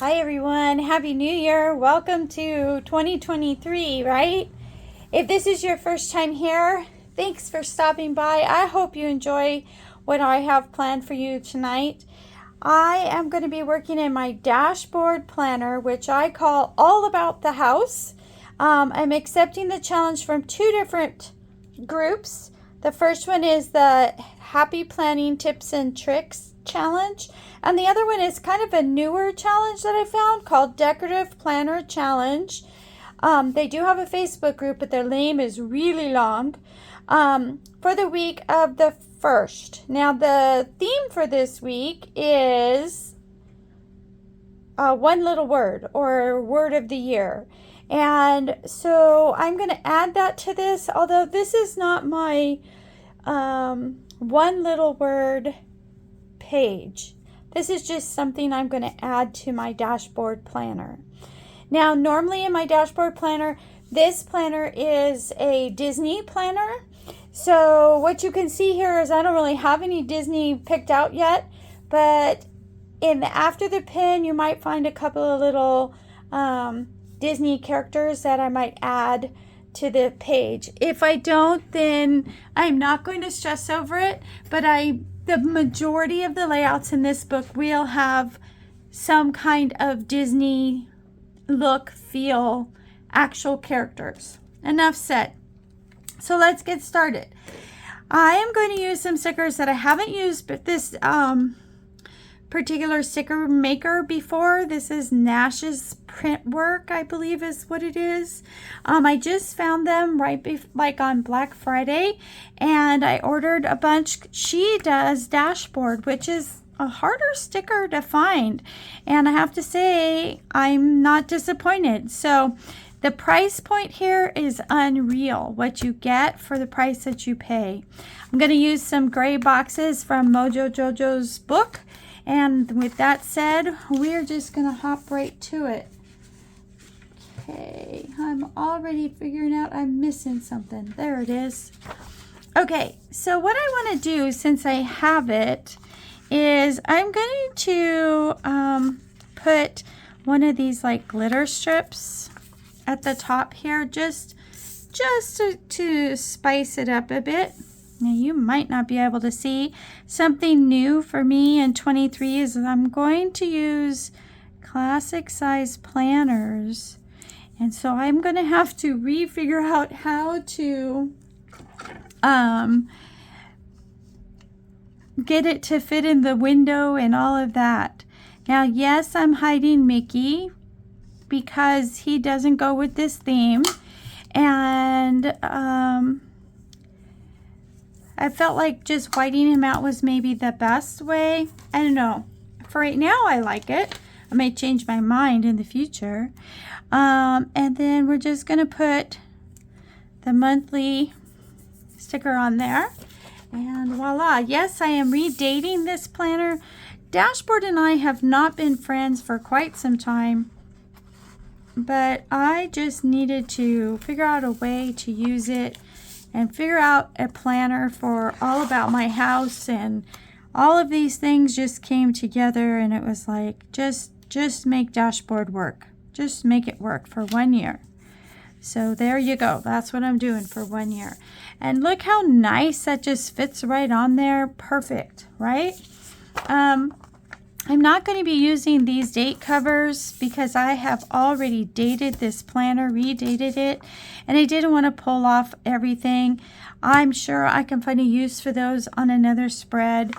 Hi everyone, Happy New Year. Welcome to 2023, right? If this is your first time here, thanks for stopping by. I hope you enjoy what I have planned for you tonight. I am going to be working in my dashboard planner, which I call All About the House. I'm accepting the challenge from two different groups. The first one is the Happy Planning Tips and Tricks challenge, and the other one is kind of a newer challenge that I found called Decorative Planner Challenge. They do have a Facebook group, but their name is really long. For the week of the 1st. Now the theme for this week is one little word, or word of the year. And so I'm going to add that to this, although this is not my one little word page. This is just something I'm going to add to my dashboard planner. Now, normally in my dashboard planner, this planner is a Disney planner. So what you can see here is I don't really have any Disney picked out yet, but after the pin, you might find a couple of little Disney characters that I might add to the page. If I don't, then I'm not going to stress over it, but the majority of the layouts in this book will have some kind of Disney look, feel, actual characters. Enough said. So let's get started. I am going to use some stickers that I haven't used, but this particular sticker maker before. This is Nashprintwork, I believe is what it is. I just found them like on Black Friday, and I ordered a bunch. She does dashboard, which is a harder sticker to find, and I have to say I'm not disappointed. So the price point here is unreal, what you get for the price that you pay. I'm going to use some gray boxes from Mojo Jojo's book. And with that said, we're just going to hop right to it. Okay, I'm already figuring out I'm missing something. There it is. Okay, so what I want to do, since I have it, is I'm going to put one of these like glitter strips at the top here, just to spice it up a bit. Now you might not be able to see. Something new for me in 23 is I'm going to use classic size planners. And so I'm going to have to figure out how to get it to fit in the window and all of that. Now, yes, I'm hiding Mickey because he doesn't go with this theme. And I felt like just whiting him out was maybe the best way. I don't know. For right now, I like it. I may change my mind in the future. And then we're just going to put the monthly sticker on there. And voila. Yes, I am redating this planner. Dashboard and I have not been friends for quite some time. But I just needed to figure out a way to use it and figure out a planner for all about my house, and all of these things just came together, and it was like just make dashboard work. Just make it work for 1 year. So there you go. That's what I'm doing for 1 year. And look how nice that just fits right on there. Perfect, right? I'm not going to be using these date covers because I have already dated this planner, redated it, and I didn't want to pull off everything. I'm sure I can find a use for those on another spread.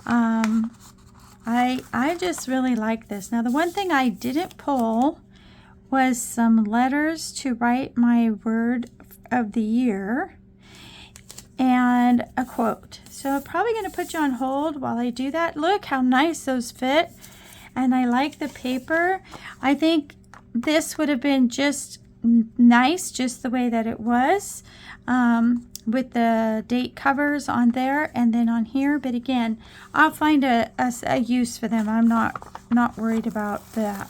I just really like this. Now, the one thing I didn't pull was some letters to write my word of the year and a quote. So I'm probably going to put you on hold while I do that. Look how nice those fit. And I like the paper. I think this would have been just nice, just the way that it was, with the date covers on there and then on here. But again, I'll find a use for them. I'm not worried about that.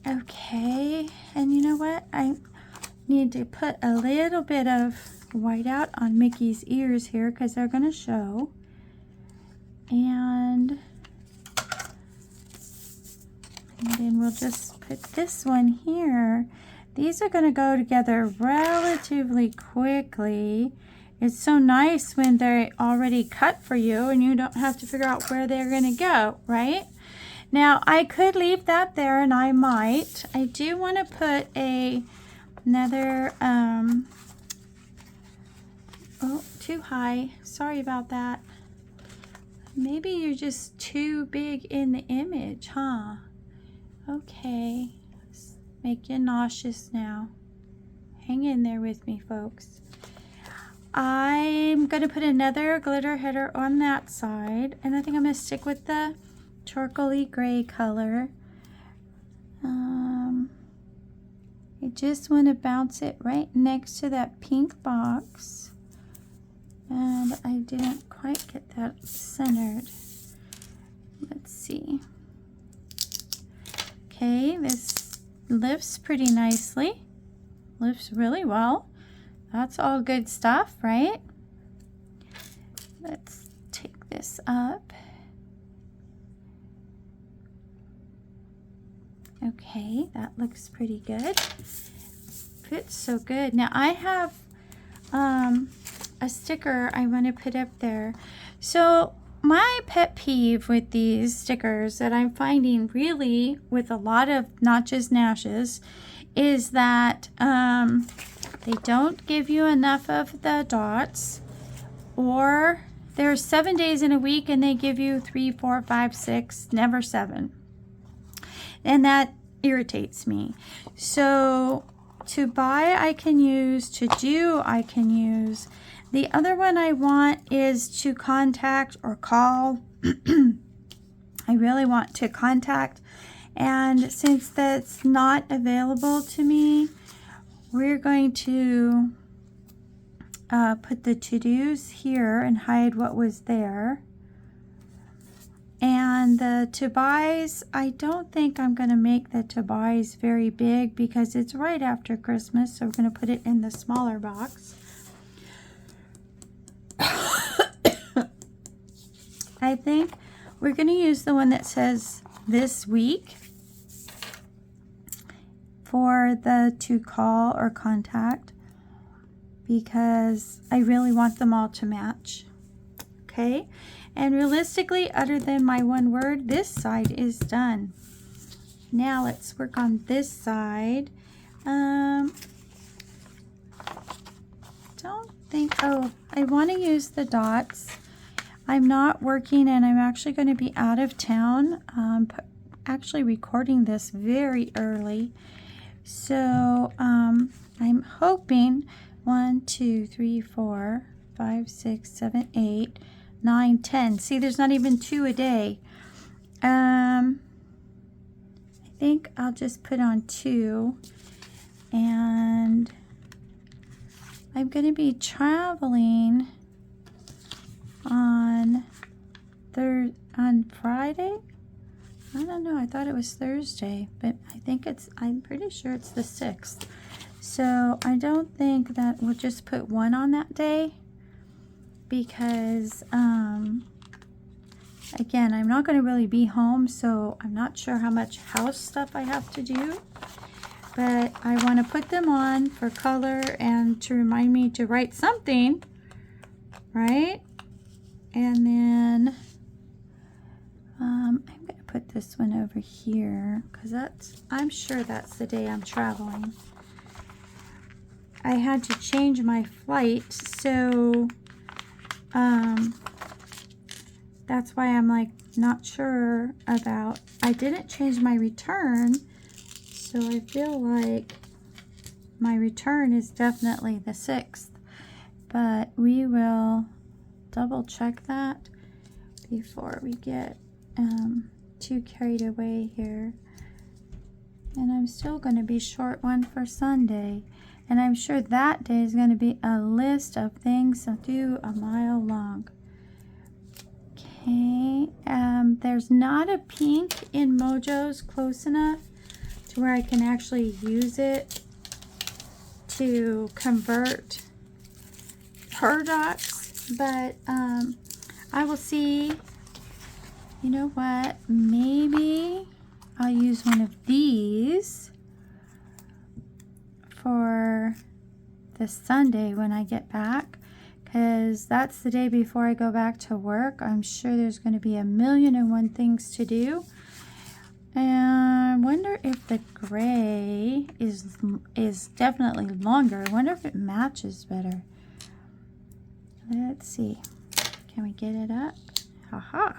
Okay, and you know what? I need to put a little bit of white out on Mickey's ears here because they're going to show. And And then we'll just put this one here. These are going to go together relatively quickly. It's so nice when they're already cut for you and you don't have to figure out where they're going to go, right? Now, I could leave that there, and I might. I do want to put another, oh, too high. Sorry about that. Maybe you're just too big in the image, huh? Okay. Make you nauseous now. Hang in there with me, folks. I'm going to put another glitter header on that side, and I think I'm going to stick with the turquoise gray color. I just want to bounce it right next to that pink box, and I didn't quite get that centered. Let's see. Okay, this lifts pretty nicely. Lifts really well. That's all good stuff, right? Let's take this up. Okay, that looks pretty good. Fits so good. Now I have a sticker I want to put up there. So my pet peeve with these stickers that I'm finding really with a lot of Not Just Nashes is that they don't give you enough of the dots, or there's 7 days in a week and they give you 3, 4, 5, 6, never 7. And that irritates me. So to buy I can use, to do I can use. The other one I want is to contact or call. I really want to contact, and since that's not available to me, we're going to put the to-dos here and hide what was there. And the to-buys, I don't think I'm going to make the to-buys very big because it's right after Christmas, so we're going to put it in the smaller box. I think we're going to use the one that says this week for the to call or contact, because I really want them all to match. Okay, and realistically, other than my one word, this side is done. Now let's work on this side. Don't think, oh, I want to use the dots. I'm not working, and I'm actually going to be out of town. Actually recording this very early. So I'm hoping 1, 2, 3, 4, 5, 6, 7, 8, 9, 10. See, there's not even 2 a day. I think I'll just put on 2, and I'm going to be traveling on Friday. I don't know, I thought it was Thursday, but I'm pretty sure it's the 6th. So I don't think that we'll just put 1 on that day, because again, I'm not going to really be home, so I'm not sure how much house stuff I have to do. But I want to put them on for color and to remind me to write something, right? And then I'm going to put this one over here, because I'm sure that's the day I'm traveling. I had to change my flight, so that's why I'm like not sure about. I didn't change my return, so I feel like my return is definitely the 6th, but we will double check that before we get too carried away here. And I'm still going to be short one for Sunday, and I'm sure that day is going to be a list of things to do a mile long. Okay, there's not a pink in Mojo's close enough to where I can actually use it to convert her dots, but I will see. You know what, maybe I'll use one of these for the Sunday when I get back, because that's the day before I go back to work. I'm sure there's going to be 1,000,001 things to do. And I wonder if the gray is definitely longer. I wonder if it matches better. Let's see. Can we get it up? Haha.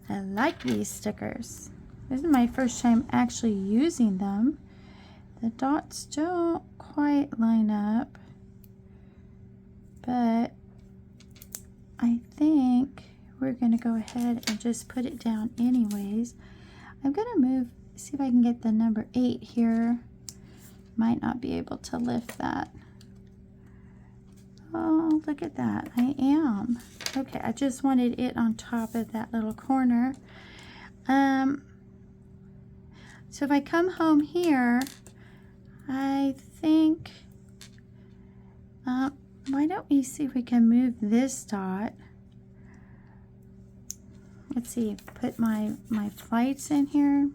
I like these stickers. This is my first time actually using them. The dots don't quite line up, but I think we're going to go ahead and just put it down anyways. I'm going to move, see if I can get the number 8 here. Might not be able to lift that. Oh, look at that. I am. Okay, I just wanted it on top of that little corner. So if I come home here, I think, why don't we see if we can move this dot? Let's see, put my flights in here.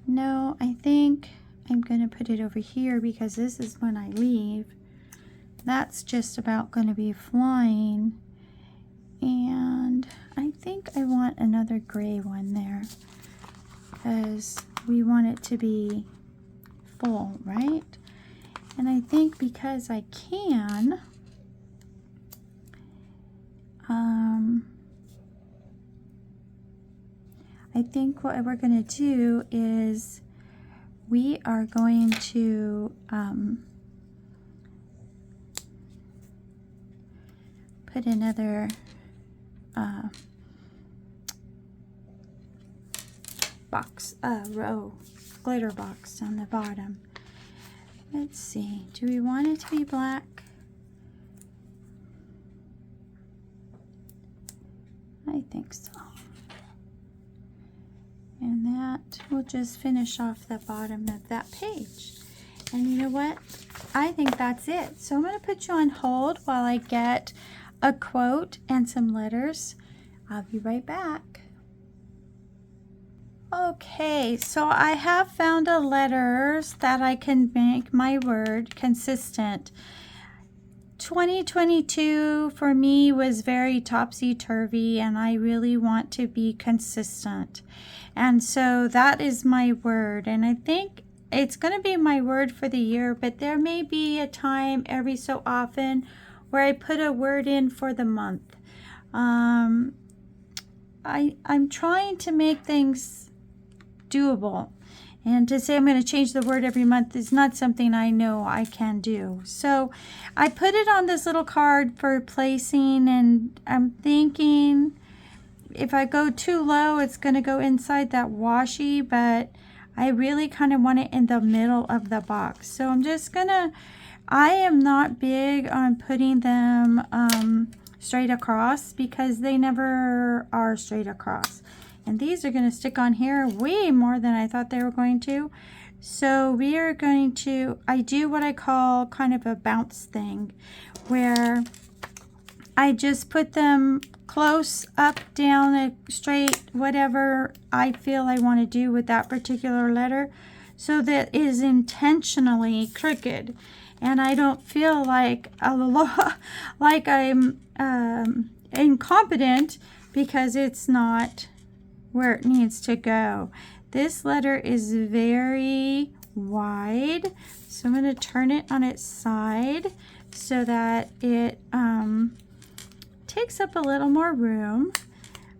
No, I think I'm going to put it over here because this is when I leave. That's just about going to be flying. And I think I want another gray one there because we want it to be full, right? And I think because I can, I think what we're going to do is we are going to put another row glitter box on the bottom. Let's see, do we want it to be black? I think so. And that will just finish off the bottom of that page. And you know what? I think that's it. So I'm going to put you on hold while I get a quote and some letters. I'll be right back. Okay, so I have found a letters that I can make my word consistent. 2022 for me was very topsy-turvy, and I really want to be consistent. And so that is my word, and I think it's going to be my word for the year, but there may be a time every so often where I put a word in for the month. I'm trying to make things doable. And to say I'm going to change the word every month is not something I know I can do. So I put it on this little card for placing, and I'm thinking if I go too low, it's going to go inside that washi, but I really kind of want it in the middle of the box. So I'm just going to, I am not big on putting them straight across because they never are straight across. And these are going to stick on here way more than I thought they were going to. So we are going to, I do what I call kind of a bounce thing, where I just put them close, up, down, straight, whatever I feel I want to do with that particular letter, so that it is intentionally crooked. And I don't feel like like I'm incompetent because it's not where it needs to go. This letter is very wide, so I'm going to turn it on its side so that it takes up a little more room.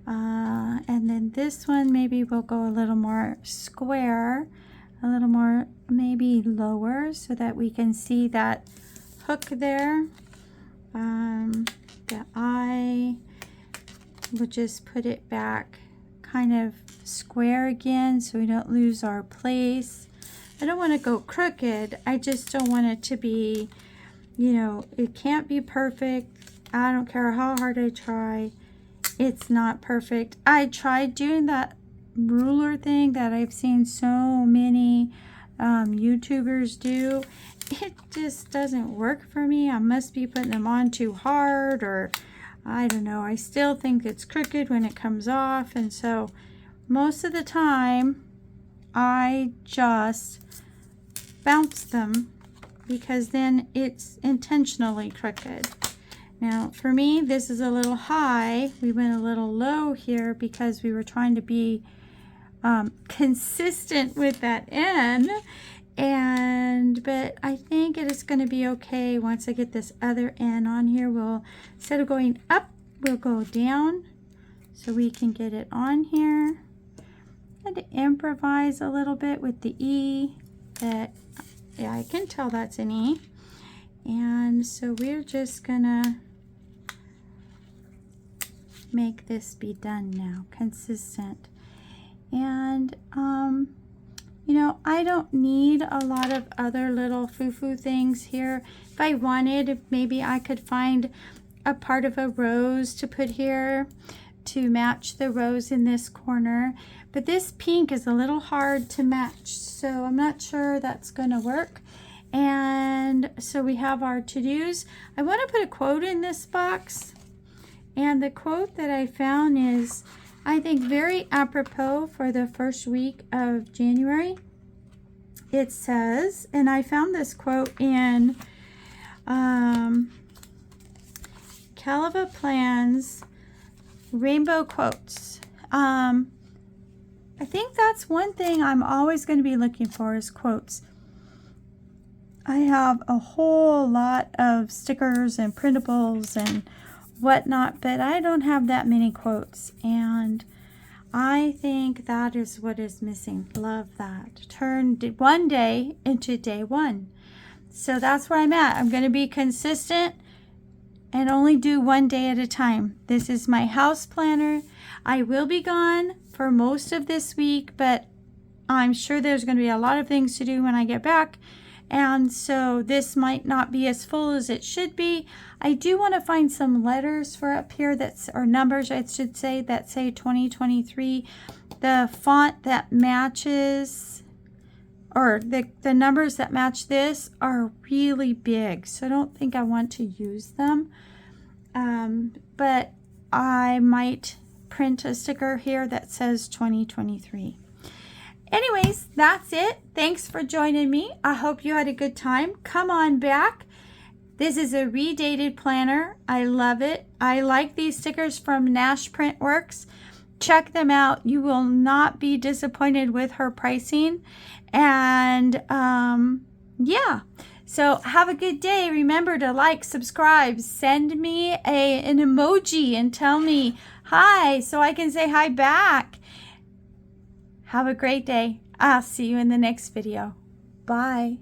And then this one maybe will go a little more square, a little more maybe lower, so that we can see that hook there. The eye, we'll just put it back kind of square again so we don't lose our place. I don't want to go crooked. I just don't want it to be, you know, it can't be perfect. I don't care how hard I try. It's not perfect. I tried doing that ruler thing that I've seen so many YouTubers do. It just doesn't work for me. I must be putting them on too hard, or I don't know. I still think it's crooked when it comes off, and so most of the time I just bounce them because then it's intentionally crooked. Now for me, this is a little high. We went a little low here because we were trying to be consistent with that N. But I think it is going to be okay once I get this other N on here. We'll, instead of going up, we'll go down so we can get it on here. I had to improvise a little bit with the E. That, yeah, I can tell that's an E. And so we're just gonna make this be done now, consistent. And you know, I don't need a lot of other little foo-foo things here. If I wanted, maybe I could find a part of a rose to put here to match the rose in this corner. But this pink is a little hard to match, so I'm not sure that's gonna work. And so we have our to-dos. I want to put a quote in this box. And the quote that I found is, I think, very apropos for the first week of January. It says, and I found this quote in Calva Plan's Rainbow Quotes. I think that's one thing I'm always going to be looking for is quotes. I have a whole lot of stickers and printables and whatnot, but I don't have that many quotes, and I think that is what is missing. Love that. Turn one day into day one. So that's where I'm at. I'm going to be consistent and only do one day at a time. This is my house planner. I will be gone for most of this week, but I'm sure there's going to be a lot of things to do when I get back. And so this might not be as full as it should be. I do want to find some letters for up here that's, or numbers I should say, that say 2023. The font that matches, or the numbers that match this are really big, so I don't think I want to use them. But I might print a sticker here that says 2023. Anyways, that's it. Thanks for joining me. I hope you had a good time. Come on back. This is a redated planner. I love it. I like these stickers from Nashprintwork. Check them out. You will not be disappointed with her pricing. And yeah. So have a good day. Remember to like, subscribe, send me an emoji and tell me hi so I can say hi back. Have a great day. I'll see you in the next video. Bye.